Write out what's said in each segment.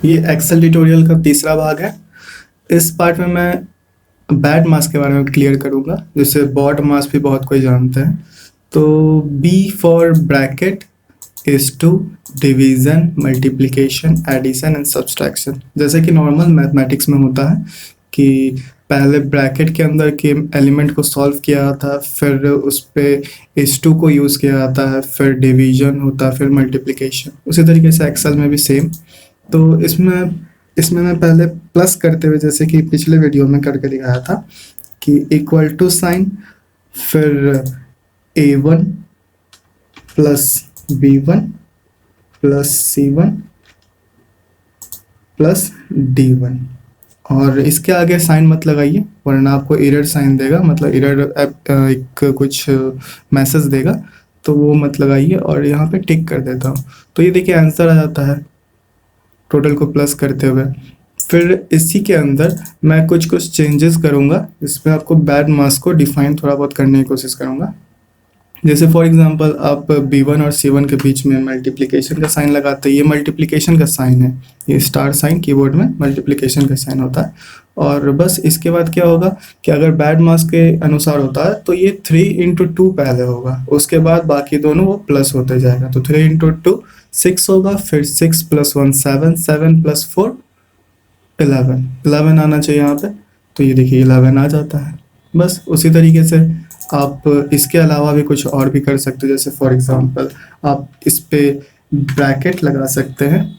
ये Excel tutorial का तीसरा भाग है। इस पार्ट में मैं बैड मास के बारे में क्लियर करूँगा, जिसे बॉड मास भी बहुत कोई जानते हैं। तो B for bracket is to division, multiplication, addition and subtraction. जैसे कि नॉर्मल मैथमेटिक्स में होता है कि पहले ब्रैकेट के अंदर के एलिमेंट को सॉल्व किया जाता है, फिर उस पर इस टू को यूज़ किया जाता है, फिर डिवीज़न होता है, फिर मल्टीप्लिकेशन। उसी तरीके से एक्सेल में भी सेम। तो इसमें मैं पहले प्लस करते हुए, जैसे कि पिछले वीडियो में करके दिखाया था कि इक्वल टू साइन, फिर A1 plus B1 plus C1 plus D1, और इसके आगे साइन मत लगाइए वरना आपको एरर साइन देगा, मतलब एरर एक कुछ मैसेज देगा, तो वो मत लगाइए। और यहाँ पे टिक कर देता हूँ, तो ये देखिए आंसर आ जाता है टोटल को प्लस करते हुए। फिर इसी के अंदर मैं कुछ चेंजेस करूँगा, जिसमें आपको बैड मास को डिफाइन थोड़ा बहुत करने की कोशिश करूँगा। जैसे फॉर एग्जांपल आप B1 और C1 के बीच में मल्टीप्लिकेशन का साइन लगाते हैं, ये मल्टीप्लिकेशन का साइन है, ये स्टार साइन कीबोर्ड में मल्टीप्लिकेशन का साइन होता है। और बस इसके बाद क्या होगा कि अगर बैड मास के अनुसार होता है तो ये 3 × 2 पहले होगा, उसके बाद बाकी दोनों वो प्लस होते जाएगा। तो 3 × 2 6 होगा, फिर 6 + 1 7, 7 + 4 11 आना चाहिए यहाँ पे। तो ये देखिए 11 आ जाता है। बस उसी तरीके से आप इसके अलावा भी कुछ और भी कर सकते हो। जैसे फॉर एग्जांपल आप इस पे ब्रैकेट लगा सकते हैं,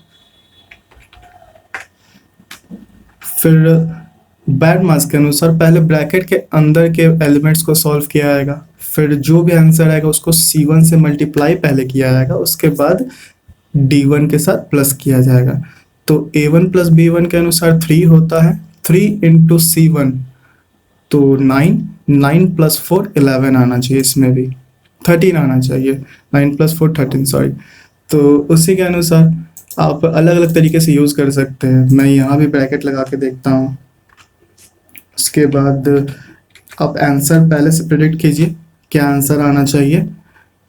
फिर बैड मास के अनुसार पहले ब्रैकेट के अंदर के एलिमेंट्स को सॉल्व किया जाएगा, फिर जो भी आंसर आएगा उसको C1 से मल्टीप्लाई पहले किया जाएगा, उसके बाद D1 के साथ प्लस किया जाएगा। तो A1 + B1 के अनुसार 3 होता है, 3 × C1 तो 9, 9 + 4 11 आना चाहिए, इसमें भी 13 आना चाहिए, 9 + 4 13 सॉरी। तो उसी के अनुसार आप अलग अलग तरीके से यूज़ कर सकते हैं। मैं यहाँ भी ब्रैकेट लगा के देखता हूँ। उसके बाद आप आंसर पहले से प्रेडिक्ट कीजिए क्या आंसर आना चाहिए।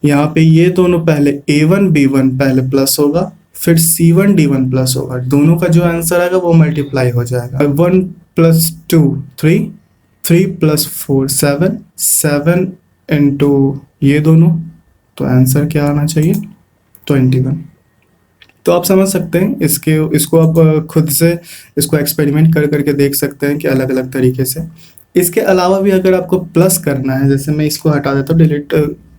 यहाँ पे ये दोनों पहले A1 B1 पहले प्लस होगा, फिर C1 D1 प्लस होगा, दोनों का जो आंसर आएगा वो मल्टीप्लाई हो जाएगा। 1 + 2 3, 3 + 4 7, 7 × ये दोनों, तो आंसर क्या आना चाहिए 21। तो आप समझ सकते हैं इसको आप खुद से इसको एक्सपेरिमेंट करके देख सकते हैं कि अलग अलग तरीके से। इसके अलावा भी अगर आपको प्लस करना है, जैसे मैं इसको हटा देता हूँ, डिलीट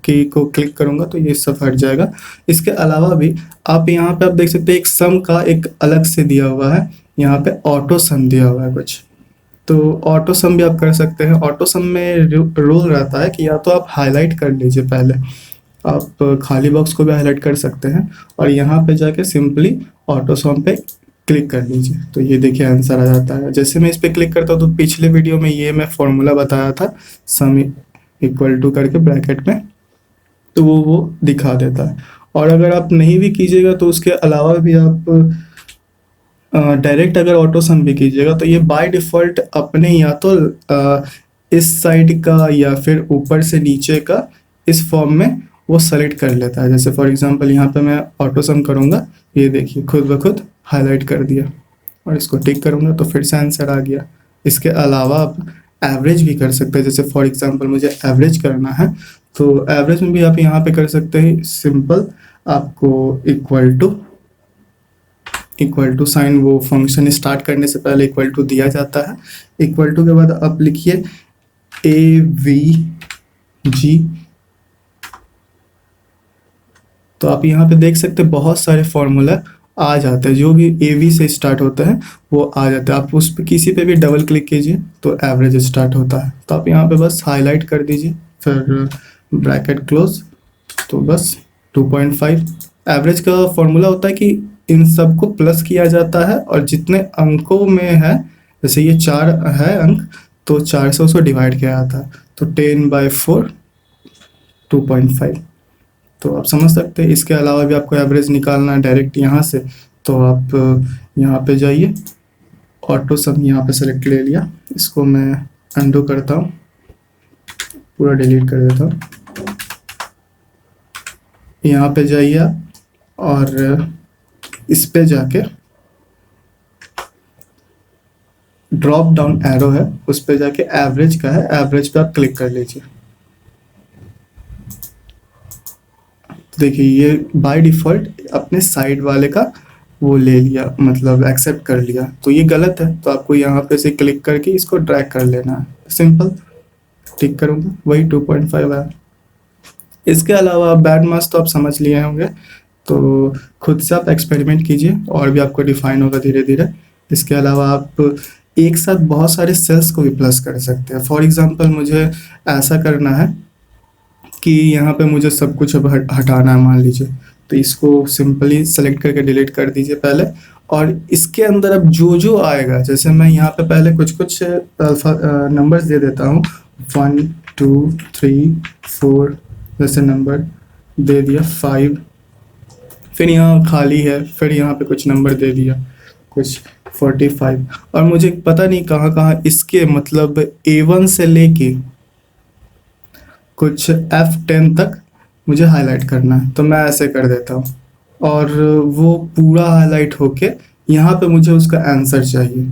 की को क्लिक करूंगा तो ये सब हट जाएगा। इसके अलावा भी आप यहाँ पे आप देख सकते हैं एक सम का एक अलग से दिया हुआ है, यहाँ पे ऑटो सम दिया हुआ है कुछ, तो ऑटो सम भी आप कर सकते हैं। ऑटो सम में रूल रहता है कि या तो आप हाईलाइट कर लीजिए, पहले आप खाली बॉक्स को भी हाईलाइट कर सकते हैं और यहाँ पे जाके सिंपली ऑटो सम पे क्लिक कर लीजिए, तो ये देखिए आंसर आ जाता है। जैसे मैं इस पे क्लिक करता हूँ तो पिछले वीडियो में ये मैं फॉर्मूला बताया था सम = करके ब्रैकेट में, तो वो दिखा देता है। और अगर आप नहीं भी कीजिएगा तो उसके अलावा भी आप डायरेक्ट अगर ऑटो सम भी कीजिएगा तो ये बाय डिफ़ॉल्ट अपने या तो इस साइड का या फिर ऊपर से नीचे का इस फॉर्म में वो सेलेक्ट कर लेता है। जैसे फॉर एग्जांपल यहाँ पे मैं ऑटो सम करूँगा, ये देखिए खुद ब खुद हाईलाइट कर दिया, और इसको टिक करूँगा तो फिर से आंसर आ गया। इसके अलावा आप एवरेज भी कर सकते हैं। जैसे फॉर एग्जांपल मुझे एवरेज करना है तो एवरेज में भी आप यहाँ पे कर सकते हैं। सिंपल आपको इक्वल टू साइन, वो फंक्शन स्टार्ट करने से पहले इक्वल टू दिया जाता है। इक्वल टू के बाद आप लिखिए AVG, तो आप यहाँ पे देख सकते हैं बहुत सारे फॉर्मूला आ जाते हैं, जो भी AV से स्टार्ट होते हैं वो आ जाते हैं। आप उस पर किसी पे भी डबल क्लिक कीजिए तो एवरेज स्टार्ट होता है, तो आप यहाँ पे बस हाईलाइट कर दीजिए, फिर ब्रैकेट क्लोज, तो बस 2.5 एवरेज का फॉर्मूला होता है कि इन सबको प्लस किया जाता है और जितने अंकों में है, जैसे ये 4 है अंक, तो 4 से उसको डिवाइड किया जाता है, तो 10/4 2.5। तो आप समझ सकते हैं। इसके अलावा भी आपको एवरेज निकालना है डायरेक्ट यहाँ से, तो आप यहाँ पे जाइए, ऑटो सम यहाँ पे सेलेक्ट ले लिया, इसको मैं अंडू करता हूँ, पूरा डिलीट कर देता हूँ। यहाँ पे जाइए आप और इस पे जाके ड्रॉप डाउन एरो है, उस पर जाके एवरेज का है, एवरेज पे आप क्लिक कर लीजिए। देखिए ये बाय डिफ़ॉल्ट अपने साइड वाले का वो ले लिया, मतलब एक्सेप्ट कर लिया, तो ये गलत है। तो आपको यहाँ पे से क्लिक करके इसको ड्रैग कर लेना है, सिंपल। टिक करूँगा, वही 2.5 है। इसके अलावा बैड मास तो आप समझ लिए होंगे, तो खुद से आप एक्सपेरिमेंट कीजिए और भी आपको डिफाइन होगा धीरे धीरे। इसके अलावा आप एक साथ बहुत सारे सेल्स को भी प्लस कर सकते हैं। फॉर एग्जांपल मुझे ऐसा करना है कि यहाँ पे मुझे सब कुछ अब हटाना है मान लीजिए, तो इसको सिंपली सेलेक्ट करके डिलीट कर दीजिए पहले। और इसके अंदर अब जो जो आएगा, जैसे मैं यहाँ पे पहले कुछ कुछ नंबर्स दे देता हूँ, 1 2 3 4 जैसे नंबर दे दिया, 5, फिर यहाँ खाली है, फिर यहाँ पे कुछ नंबर दे दिया, कुछ 45, और मुझे पता नहीं कहाँ कहाँ इसके मतलब A1 से लेके कुछ F10 तक मुझे हाईलाइट करना है, तो मैं ऐसे कर देता हूँ और वो पूरा हाईलाइट होके यहाँ पे मुझे उसका आंसर चाहिए,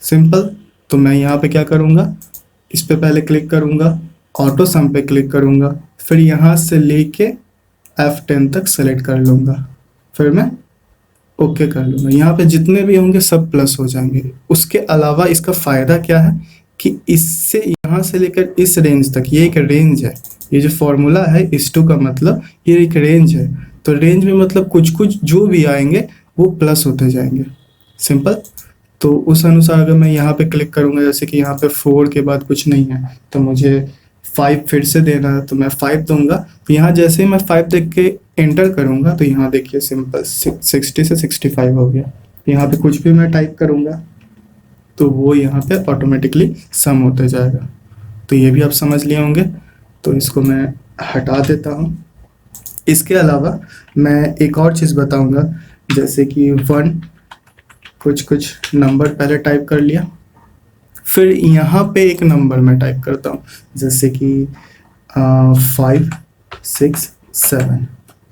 सिंपल। तो मैं यहाँ पे क्या करूँगा, इस पे पहले क्लिक करूँगा, ऑटो सम पे क्लिक करूँगा, फिर यहाँ से लेके F10 तक सेलेक्ट कर लूँगा, फिर मैं ओके कर लूँगा। यहाँ पे जितने भी होंगे सब प्लस हो जाएंगे। उसके अलावा इसका फ़ायदा क्या है कि इससे यहाँ से लेकर इस रेंज तक, ये एक रेंज है, ये जो फॉर्मूला है इस टू का मतलब ये एक रेंज है, तो रेंज में मतलब कुछ कुछ जो भी आएंगे वो प्लस होते जाएंगे, सिंपल। तो उस अनुसार अगर मैं यहाँ पे क्लिक करूँगा, जैसे कि यहाँ पे 4 के बाद कुछ नहीं है तो मुझे 5 फिर से देना है, तो मैं 5 दूंगा। तो यहाँ जैसे ही मैं 5 देख के एंटर करूँगा तो यहाँ देखिए सिंपल 60 से 65 हो गया। यहाँ पे कुछ भी मैं टाइप करूँगा तो वो यहाँ पे ऑटोमेटिकली सम होते जाएगा। तो ये भी आप समझ लिए होंगे, तो इसको मैं हटा देता हूँ। इसके अलावा मैं एक और चीज़ बताऊँगा, जैसे कि 1 कुछ कुछ नंबर पहले टाइप कर लिया, फिर यहाँ पे एक नंबर मैं टाइप करता हूँ, जैसे कि 5 6 7।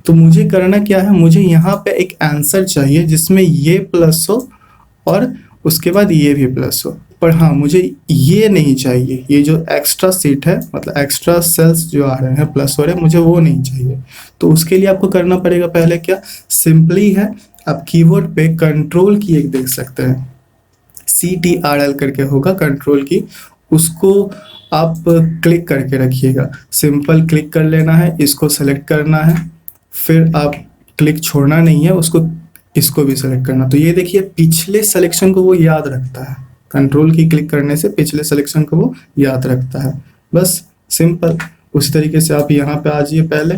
तो मुझे करना क्या है, मुझे यहाँ पे एक आंसर चाहिए जिसमें ये प्लस हो और उसके बाद ये भी प्लस हो, पर हाँ मुझे ये नहीं चाहिए, ये जो एक्स्ट्रा सीट है मतलब एक्स्ट्रा सेल्स जो आ रहे हैं प्लस हो रहे हैं, मुझे वो नहीं चाहिए। तो उसके लिए आपको करना पड़ेगा पहले क्या, सिंपली है आप कीबोर्ड पे कंट्रोल की एक देख सकते हैं, CTRL करके होगा कंट्रोल की, उसको आप क्लिक करके रखिएगा, सिंपल क्लिक कर लेना है, इसको सेलेक्ट करना है, फिर आप क्लिक छोड़ना नहीं है उसको, इसको भी सेलेक्ट करना। तो ये देखिए पिछले सिलेक्शन को वो याद रखता है, कंट्रोल की क्लिक करने से पिछले सिलेक्शन को वो याद रखता है, बस सिंपल। उसी तरीके से आप यहाँ पे आ जाइए, पहले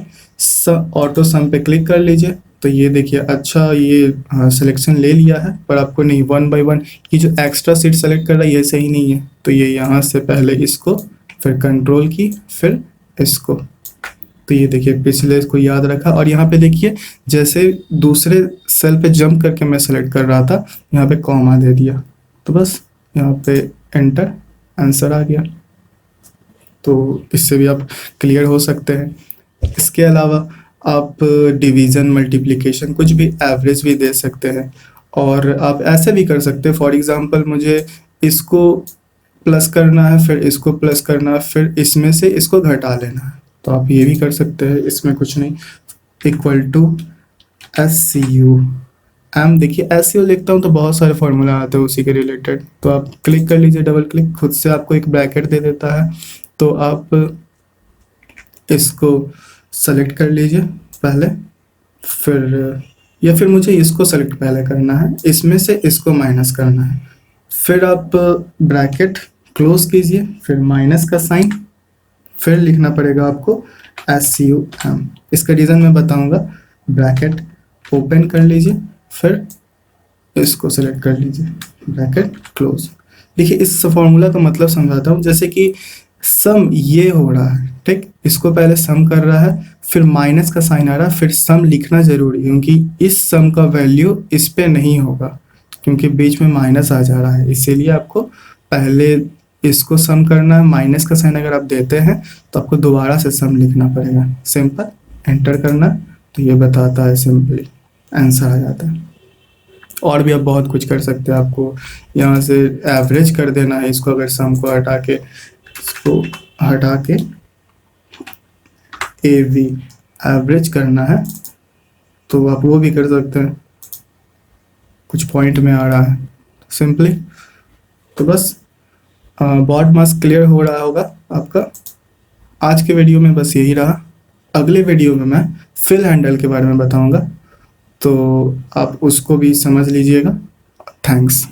ऑटो सम पे क्लिक कर लीजिए, तो ये देखिए अच्छा ये सिलेक्शन ले लिया है, पर आपको नहीं 1 बाय 1 ये जो एक्स्ट्रा सीट सेलेक्ट कर रहा है ये सही नहीं है, तो ये यहाँ से पहले इसको, फिर कंट्रोल की, फिर इसको, तो ये देखिए पिछले इसको याद रखा। और यहाँ पे देखिए जैसे दूसरे सेल पे जंप करके मैं सेलेक्ट कर रहा था, यहाँ पे कॉमा दे दिया, तो बस यहाँ पे एंटर, आंसर आ गया। तो इससे भी आप क्लियर हो सकते हैं। इसके अलावा आप डिवीज़न, मल्टीप्लिकेशन, कुछ भी एवरेज भी दे सकते हैं, और आप ऐसे भी कर सकते हैं। फॉर एग्जांपल मुझे इसको प्लस करना है, फिर इसको प्लस करना है, फिर इसमें से इसको घटा लेना है, तो आप ये भी कर सकते हैं, इसमें कुछ नहीं। इक्वल टू SCU एम, देखिए SCU लिखता हूँ तो बहुत सारे फॉर्मूला आते हैं उसी के रिलेटेड, तो आप क्लिक कर लीजिए, डबल क्लिक, खुद से आपको एक ब्रैकेट दे देता है, तो आप इसको सेलेक्ट कर लीजिए पहले, फिर या फिर मुझे इसको सेलेक्ट पहले करना है, इसमें से इसको माइनस करना है, फिर आप ब्रैकेट क्लोज कीजिए, फिर माइनस का साइन, फिर लिखना पड़ेगा आपको SCUM। इसका रीज़न मैं बताऊंगा। ब्रैकेट ओपन कर लीजिए, फिर इसको सेलेक्ट कर लीजिए, ब्रैकेट क्लोज। देखिए इस फॉर्मूला का मतलब समझाता हूँ, जैसे कि सम ये हो रहा है, ठीक, इसको पहले सम कर रहा है, फिर माइनस का साइन आ रहा है, फिर सम लिखना जरूरी है क्योंकि इस सम का वैल्यू इस पे नहीं होगा, क्योंकि बीच में माइनस आ जा रहा है, इसीलिए आपको पहले इसको सम करना है। माइनस का साइन अगर आप देते हैं तो आपको दोबारा से सम लिखना पड़ेगा, सिंपल एंटर करना, तो ये बताता है, सिंपली आंसर आ जाता है। और भी आप बहुत कुछ कर सकते हैं। आपको यहाँ से एवरेज कर देना है इसको, अगर सम को हटा के, इसको हटा के ए वी एवरेज करना है तो आप वो भी कर सकते हैं। कुछ पॉइंट में आ रहा है सिंपली। तो बस बॉड मास्क क्लियर हो रहा होगा आपका। आज के वीडियो में बस यही रहा। अगले वीडियो में मैं फिल हैंडल के बारे में बताऊंगा, तो आप उसको भी समझ लीजिएगा। थैंक्स।